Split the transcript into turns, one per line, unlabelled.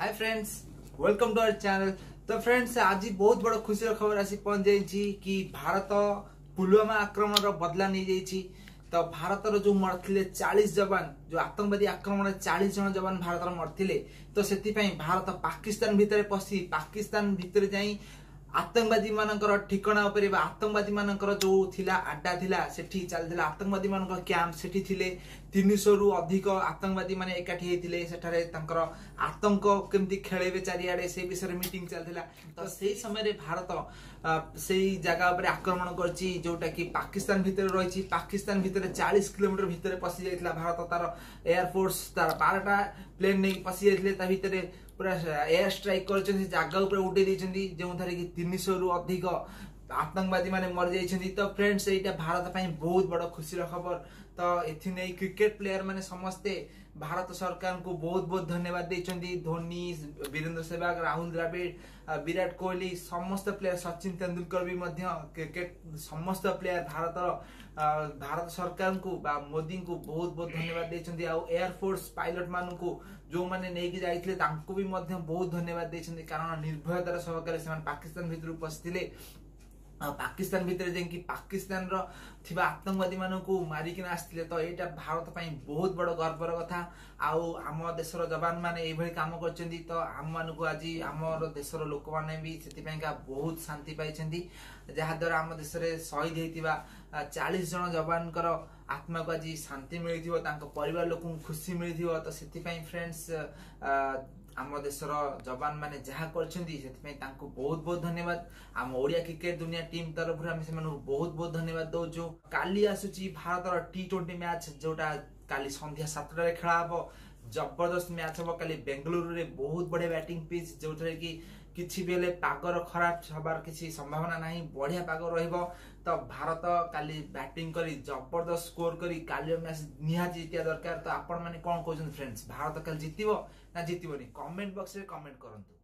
Hi friends, welcome to our channel. तो friends, आज बहुत बड़ खुशी खबर आसी पहुंच जाइए कि भारत पुलवामा आक्रमण बदला नहीं जाइए। तो भारत जो मरते 40 जवान, जो आतंकवादी आक्रमण 40 जन जवान भारत मरते, तो से भारत पाकिस्तान भितर पशि पाकिस्तान भितर जाई आतंकवादी मानकर ठिकाना उपरे आतंकवादी मानकर जो थिला अड्डा थिला सेठी चलथिला आतंकवादी मानकर कैंप सेठी थिले 300 रु अधिक आतंकवादी माने एकाठी हेतिले सेठारे तंकर आतंक केमती खेलेबे चारियाडे से विषय मीटिंग चलथिला। तो सेही समय रे भारत सेही जगह उपरे आक्रमण करछि जोटा कि पाकिस्तान भितर रहिछि। पाकिस्तान भितर 40 किलोमीटर भितर पसि जाइतला भारत तार एयरफोर्स तार 12टा प्लेन नै पसि जाइतले ता भितर पूरा एयर स्ट्राइक कर जगह उपर उठे देइछन्ती जो थारे कि 300 रु अधिक आतंकवादी माने मर जाइछन्ती। तो फ्रेंड्स, एटा भारत पई बहुत बड़ खुशी खबर। तो एथि नै क्रिकेट प्लेयर माने समस्ते भारत सरकार को बहुत बहुत धन्यवाद देइछन्ती। धोनी, वीरेंद्र सहवाग, राहुल द्रविड़, विराट कोहली समस्त प्लेयर, सचिन तेंदुलकर भी मध्य क्रिकेट समस्त प्लेयर भारत सरकार को बा मोदी को बहुत बहुत धन्यवाद देइछन्ती। आ एयरफोर्स पायलट मान को जो माने नेकी जाइथिले तांको भी मध्य बहुत धन्यवाद देइछन्ती, कारण निर्भयतार सहकारे से पाकिस्तान भितर उपस्थित पाकिस्तान भितर जेंकि पाकिस्तान रो थिबा आतंकवादी मानन को मारिकिना आस्थिले। तो एटा भारत पई बहुत बड़ गर्वर कथा। आउ आम देशर जवान माने एभଳି काम करचंदी। तो आम मान को आज आमर देशर लोक माने भी सेति पई का बहुत शांति पाइछंदी, जहा द्वारा आम देश रे शहीद हेतिबा 40 जन जवान कर आत्मा को आज शांति मिलिथिबो, तांको परिवार लोक को खुशी मिलिथिबो। तो सेति पई फ्रेंड्स, आम देशर जवान माने जहा करछंदी सेति पई तांको बहुत बहुत धन्यवाद। आम ओडिया क्रिकेट दुनिया टीम तरफ हम से बहुत बहुत धन्यवाद दौचु। काली आसुची भारत T20 मैच जोटा काली संध्या 7टा रे खेला हबो। जबरदस्त मैच हबो काली बेंगलुरु रे। बहुत बड़े बैटिंग पिच जोठरे कि किछि बेले पागर खराब हबार किछि संभावना नाही, बढ़िया पाग रहइबो। तो भारत काली बैटिंग करी जबरदस्त स्कोर करी काली मैच निहाती जितिया दरकार। तो आपण माने कोन कहउछन फ्रेंड्स, भारत काली जितिबो ना जितिबोनी? कमेंट बॉक्स रे कमेंट करंतु।